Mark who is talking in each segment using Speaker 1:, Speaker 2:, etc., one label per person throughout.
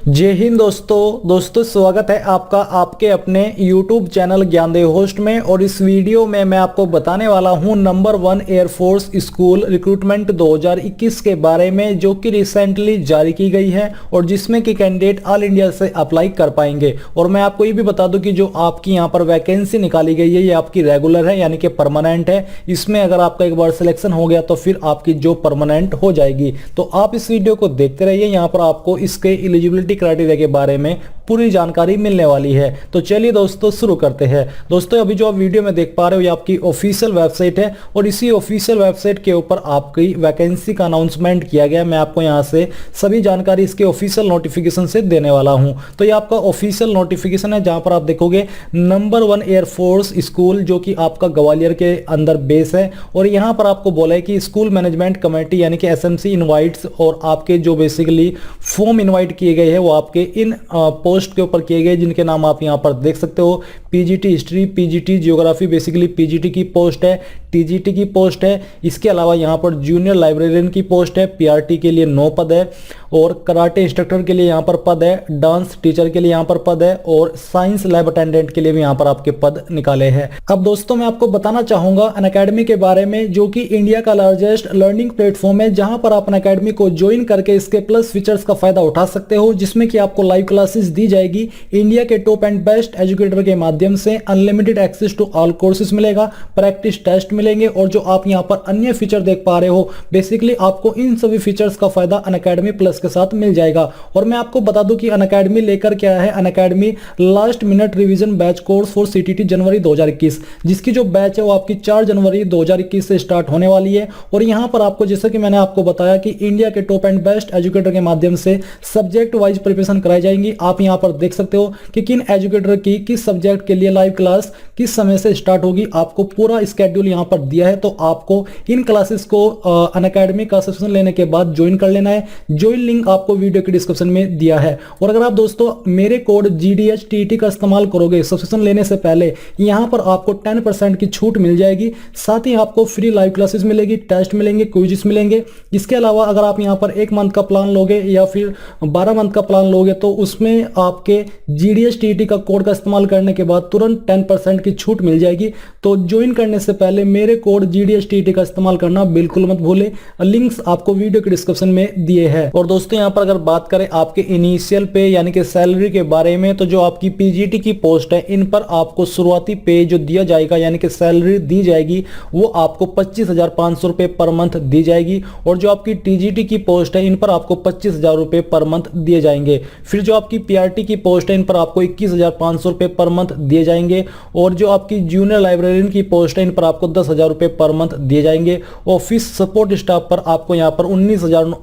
Speaker 1: जय हिंद दोस्तों स्वागत है आपका आपके अपने YouTube चैनल ज्ञानदेव होस्ट में। और इस वीडियो में मैं आपको बताने वाला हूं नंबर 1 एयरफोर्स स्कूल रिक्रूटमेंट 2021 के बारे में, जो कि रिसेंटली जारी की गई है और जिसमें कि कैंडिडेट ऑल इंडिया से अप्लाई कर पाएंगे। और मैं आपको ये भी बता दूं कि जो आपकी यहां पर वैकेंसी निकाली गई है ये आपकी रेगुलर है, यानी कि परमानेंट है। इसमें अगर आपका एक बार सिलेक्शन हो गया तो फिर आपकी जॉब परमानेंट हो जाएगी। तो आप इस वीडियो को देखते रहिए, यहाँ पर आपको इसके एलिजिबिलिटी क्राइटेरिया के बारे में पूरी जानकारी मिलने वाली है। तो चलिए दोस्तों शुरू करते हैं। दोस्तों अभी जो आप वीडियो में देख पा रहे हो ये आपकी ऑफिशियल वेबसाइट है और इसी ऑफिशियल वेबसाइट के ऊपर आपकी वैकेंसी का अनाउंसमेंट किया गया। मैं आपको यहां से सभी जानकारी इसके ऑफिशियल नोटिफिकेशन से देने वाला हूं। तो ये आपका ऑफिशियल नोटिफिकेशन है जहां पर आप देखोगे नंबर 1 एयरफोर्स स्कूल, जो कि आपका ग्वालियर के अंदर बेस है। और यहां पर आपको बोला है कि स्कूल मैनेजमेंट कमेटी यानी कि एसएमसी इनवाइट्स, और आपके जो बेसिकली फॉर्म इनवाइट किए गए हैं वो आपके इन पोस्ट के ऊपर किए गए, जिनके नाम आप यहां पर देख सकते हो। PGT history, PGT geography, basically PGT की पोस्ट है, टीजीटी की पोस्ट है। इसके अलावा यहां पर जूनियर लाइब्रेरियन की पोस्ट है, पीआरटी के लिए 9 पद है, और कराटे इंस्ट्रक्टर के लिए यहां पर पद है, डांस टीचर के लिए यहां पर पद है, और साइंस लैब अटेंडेंट के लिए भी यहां पर आपके पद निकाले हैं। अब दोस्तों मैं आपको बताना चाहूंगा अनअकैडमी के बारे में, जो कि इंडिया का लार्जेस्ट लर्निंग प्लेटफॉर्म है, जहां पर आप अनअकैडमी को ज्वाइन करके इसके प्लस फीचर्स का फायदा उठा सकते हो, जिसमें कि आपको लाइव क्लासेस दी जाएगी इंडिया के टॉप एंड बेस्ट एजुकेटर के माध्यम से। Unlimited access to all courses मिलेगा, प्रैक्टिस टेस्ट मिलेंगे, और जो आप यहां पर अन्य फीचर देख पा रहे हो बेसिकली आपको इन सभी फीचर्स का फायदा अनअकैडमी प्लस के साथ मिल जाएगा। और मैं आपको बता दूं कि अनअकैडमी लेकर क्या है। Unacademy last minute revision batch course for CTET January 2021, जिसकी जो बैच है वो आपकी 4 जनवरी 2021 से स्टार्ट होने वाली है। और यहां पर आपको, जैसे कि मैंने आपको बताया कि इंडिया के टॉप एंड बेस्ट एजुकेटर के माध्यम से सब्जेक्ट वाइज प्रिपरेशन कराई जाएंगी। आप यहां पर देख सकते हो कि किन एजुकेटर की किस सब्जेक्ट के लिए लाइव क्लास किस समय से स्टार्ट होगी, आपको पूरा स्केड्यूल यहां पर दिया है। तो आपको इन क्लासेस को अनअकैडमी का सब्सक्रिप्शन लेने के बाद ज्वाइन कर लेना है। ज्वाइन लिंक आपको वीडियो के डिस्क्रिप्शन में दिया है। और अगर आप दोस्तों मेरे कोड GDHTT का इस्तेमाल करोगे सब्सक्रिप्शन लेने से पहले, यहां पर आपको 10% की छूट मिल जाएगी। साथ ही आपको फ्री लाइव क्लासेस मिलेगी, टेस्ट मिलेंगे, क्विज़ मिलेंगे। इसके अलावा अगर आप यहां पर 1 मंथ का प्लान लोगे या फिर 12 मंथ का प्लान लोगे तो उसमें आपके GDHTT का कोड का इस्तेमाल करने के बाद तुरंत 10% की छूट मिल जाएगी। तो ज्वाइन करने से पहले मेरे कोड GDHTT का इस्तेमाल करना बिल्कुल मत भूलें। लिंक्स आपको वीडियो के डिस्क्रिप्शन में दिए हैं। और दोस्तों यहां पर अगर बात करें आपके इनिशियल पे यानी कि सैलरी के बारे में, तो जो आपकी पीजीटी की पोस्ट है इन पर आपको शुरुआती पे जो दिया जाएगा यानी कि सैलरी दी जाएगी वो आपको 25,500 रुपए पर मंथ दी जाएगी। और जो आपकी टीजीटी की पोस्ट है इन पर आपको 25,000 रुपए पर मंथ दिए जाएंगे। फिर जो आपकी पीआरटी की पोस्ट है इन पर आपको 21,500 रुपए पर मंथ दिए जाएंगे। और जो आपकी जूनियर लाइब्रेरियन की पोस्ट है इन पर आपको 10,000 रुपए पर मंथ दिए जाएंगे। ऑफिस सपोर्ट स्टाफ पर आपको यहां पर 19,000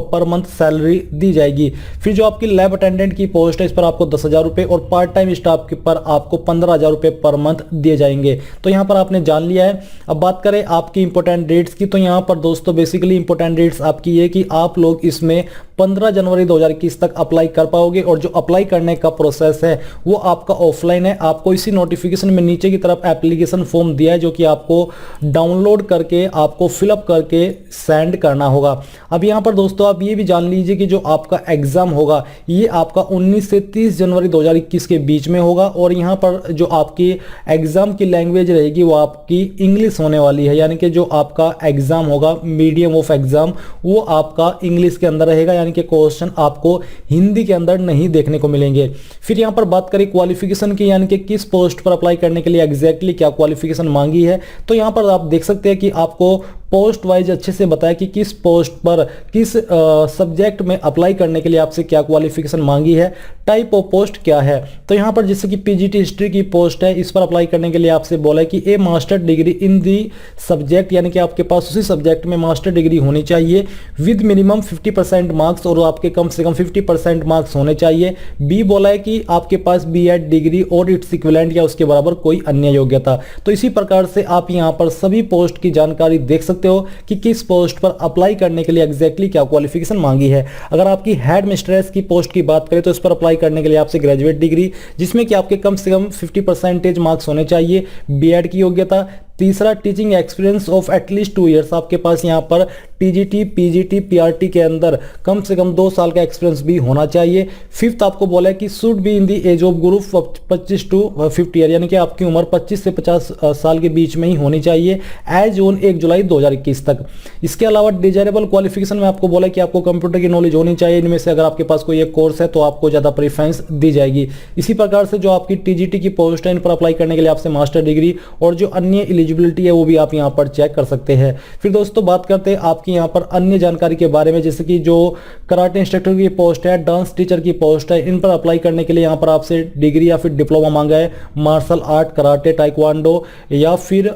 Speaker 1: पर मंथ सैलरी दी जाएगी। फिर जो आपकी लैब अटेंडेंट की पोस्ट है इस पर आपको 10,000 रुपए, और पार्ट टाइम स्टाफ के पर आपको 15,000 रुपए पर मंथ दिए जाएंगे। तो यहां पर आपने जान लिया है। अब बात करें आपकी इंपॉर्टेंट डेट्स की, तो यहां पर दोस्तों बेसिकली इंपॉर्टेंट डेट्स आपकी ये कि आप लोग इसमें 15 जनवरी 2021 तक अप्लाई कर पाओगे। और जो अप्लाई करने का प्रोसेस है वो आपका ऑफलाइन है। आपको इसी नोटिफिकेशन में नीचे की तरफ एप्लीकेशन फॉर्म दिया है, जो कि आपको डाउनलोड करके आपको फिलअप करके सेंड करना होगा। अब यहां पर दोस्तों आप ये भी जान लीजिए कि जो आपका एग्जाम होगा ये आपका 19 से 30 जनवरी 2021 के बीच में होगा। और यहां पर जो आपकी एग्जाम की लैंग्वेज रहेगी वो आपकी इंग्लिश होने वाली है, यानी कि जो आपका एग्जाम होगा मीडियम ऑफ एग्जाम वो आपका इंग्लिश के अंदर रहेगा, यानी कि क्वेश्चन आपको हिंदी के अंदर नहीं देखने को मिलेंगे। फिर यहां पर बात करें क्वालिफिकेशन की, यानी कि किस पोस्ट पर अप्लाई करने के लिए एग्जैक्टली क्या क्वालिफिकेशन मांगी है। तो यहां पर आप देख सकते हैं कि आपको पोस्ट वाइज अच्छे से बताया कि किस पोस्ट पर किस सब्जेक्ट में अप्लाई करने के लिए आपसे क्या क्वालिफिकेशन मांगी है, टाइप ऑफ पोस्ट क्या है। तो यहां पर जैसे कि पीजीटी हिस्ट्री की पोस्ट है, इस पर अप्लाई करने के लिए आपसे बोला है कि a master degree in the subject, यानी कि आपके पास उसी सब्जेक्ट में मास्टर डिग्री होनी चाहिए विद मिनिमम 50% मार्क्स, और आपके कम से कम 50% मार्क्स होने चाहिए। बी बोला है कि आपके पास बीएड डिग्री और इट्स इक्विवेलेंट या उसके बराबर कोई अन्य योग्यता। तो इसी प्रकार से आप यहां पर सभी पोस्ट की जानकारी देख सकते हो कि किस पोस्ट पर अप्लाई करने के लिए एग्जैक्टली क्या क्वालिफिकेशन मांगी है। अगर आपकी हेड मिस्ट्रेस की पोस्ट की बात करें तो इस पर अप्लाई करने के लिए आपसे ग्रेजुएट डिग्री, जिसमें कि आपके कम से कम 50% मार्क्स होने चाहिए, बीएड की योग्यता, तीसरा, teaching experience of at least 2 years, आपके पास यहाँ पर टीजीटी, पीजीटी, पीआरटी के अंदर कम से कम 2 साल का एक्सपीरियंस भी होना चाहिए। फिफ्थ आपको बोला है कि should be in the age of group 25 to 50 year, यानी कि आपकी उम्र 25 से 50 साल के बीच में ही होनी चाहिए एज ऑन 1 जुलाई 2021 तक। इसके अलावा डिजायरेबल क्वालिफिकेशन में आपको बोला कि आपको कंप्यूटर की नॉलेज होनी चाहिए। इनमें से अगर आपके पास कोई एक कोर्स है तो आपको ज़्यादा प्रेफरेंस दी जाएगी। इसी प्रकार से जो आपकी टीजीटी की पोस्ट है इन पर अप्लाई करने के लिए आपसे मास्टर डिग्री और जो अन्य एलिजिबिलिटी है वो भी आप यहाँ पर चेक कर सकते हैं। फिर दोस्तों बात करते हैं आपकी यहाँ पर अन्य जानकारी के बारे में, जैसे कि जो कराटे इंस्ट्रक्टर की पोस्ट है, डांस टीचर की पोस्ट है, इन पर अप्लाई करने के लिए यहाँ पर आपसे डिग्री या फिर डिप्लोमा मांगा है मार्शल आर्ट, कराटे, टाइक्वांडो या फिर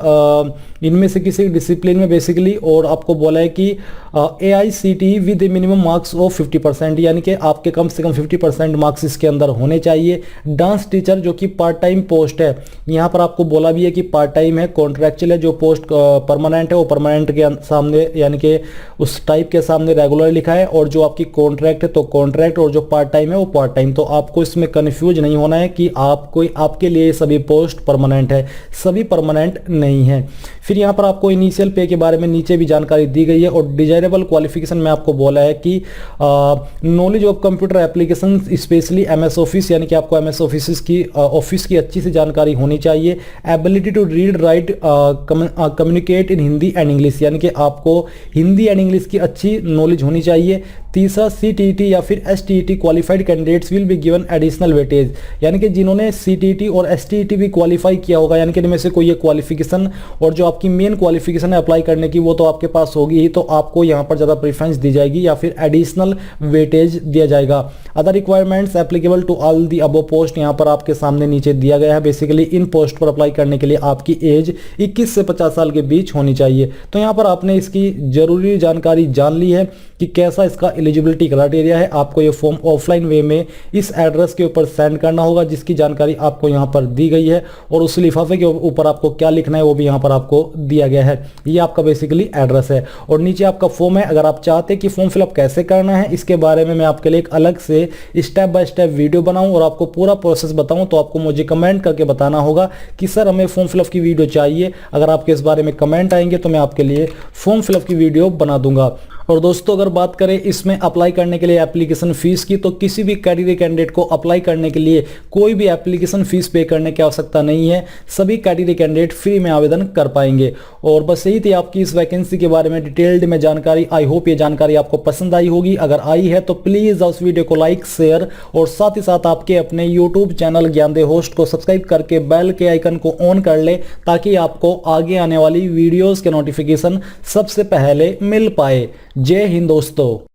Speaker 1: इनमें से किसी डिसिप्लिन में बेसिकली। और आपको बोला है कि AICTE with minimum marks of 50%, यानी कि आपके कम से कम 50% मार्क्स इसके अंदर होने चाहिए। डांस टीचर जो कि पार्ट टाइम पोस्ट है, यहाँ पर आपको बोला भी है कि पार्ट टाइम है, कॉन्ट्रैक्चुअल है। जो पोस्ट परमानेंट है वो परमानेंट के सामने यानी कि उस टाइप के सामने रेगुलर लिखा है, और जो आपकी कॉन्ट्रैक्ट है तो कॉन्ट्रैक्ट, और जो पार्ट टाइम है वो पार्ट टाइम। तो आपको इसमें कंफ्यूज नहीं होना है कि आपके लिए सभी पोस्ट परमानेंट है, सभी परमानेंट नहीं है। फिर यहाँ पर आपको इनिशियल पे के बारे में नीचे भी जानकारी दी गई है। और डिजायरेबल क्वालिफिकेशन में आपको बोला है कि knowledge of computer application specially MS office, यानी कि आपको MS ऑफिस की अच्छी सी जानकारी होनी चाहिए। Ability to read write communicate in Hindi and English, यानी कि आपको हिंदी एंड इंग्लिश की अच्छी नॉलेज होनी चाहिए। तीसरा, CTET या फिर STET qualified candidates will be given additional weightage, यानी कि जिन्होंने CTET और STET भी क्वालिफाई किया होगा, यानी कि इनमें से कोई एक क्वालिफिकेशन और जो आपकी मेन क्वालिफिकेशन है अप्लाई करने की वो तो आपके पास होगी ही, तो आपको यहाँ पर ज़्यादा प्रेफरेंस दी जाएगी या फिर एडिशनल वेटेज दिया जाएगा। Other requirements applicable to all the above post, यहाँ पर आपके सामने नीचे दिया गया है। बेसिकली इन पोस्ट पर अप्लाई करने के लिए आपकी एज 21 से 50 साल के बीच होनी चाहिए। तो यहाँ पर आपने इसकी जरूरी जानकारी जान ली है कि कैसा इसका एलिजिबिलिटी क्राइटेरिया है। आपको ये फॉर्म ऑफलाइन वे में इस एड्रेस के ऊपर सेंड करना होगा जिसकी जानकारी आपको यहाँ पर दी गई है, और उस लिफाफे के ऊपर आपको क्या लिखना है वो भी यहाँ पर आपको दिया गया है। ये आपका बेसिकली एड्रेस है, और नीचे आपका फॉर्म है। अगर आप चाहते हैं कि फॉर्म फिलअप कैसे करना है इसके बारे में मैं आपके लिए एक अलग से स्टेप बाय स्टेप वीडियो बनाऊं और आपको पूरा प्रोसेस बताऊं, तो आपको मुझे कमेंट करके बताना होगा कि सर हमें फॉर्म फिलअप की वीडियो चाहिए। अगर आपके इस बारे में कमेंट आएंगे तो मैं आपके लिए फॉर्म फिलअप की वीडियो बना दूंगा। और दोस्तों अगर बात करें इसमें अप्लाई करने के लिए एप्लीकेशन फीस की, तो किसी भी कैटेगरी कैंडिडेट को अप्लाई करने के लिए कोई भी एप्लीकेशन फीस पे करने की आवश्यकता नहीं है। सभी कैटेगरी कैंडिडेट फ्री में आवेदन कर पाएंगे। और बस यही थी आपकी इस वैकेंसी के बारे में डिटेल्ड में जानकारी। आई होप ये जानकारी आपको पसंद आई होगी। अगर आई है तो प्लीज उस वीडियो को लाइक, शेयर और साथ ही साथ आपके अपने यूट्यूब चैनल ज्ञानदेव होस्ट को सब्सक्राइब करके बेल के आइकन को ऑन कर ले, ताकि आपको आगे आने वाली वीडियोस के नोटिफिकेशन सबसे पहले मिल पाए। जय हिंद दोस्तों।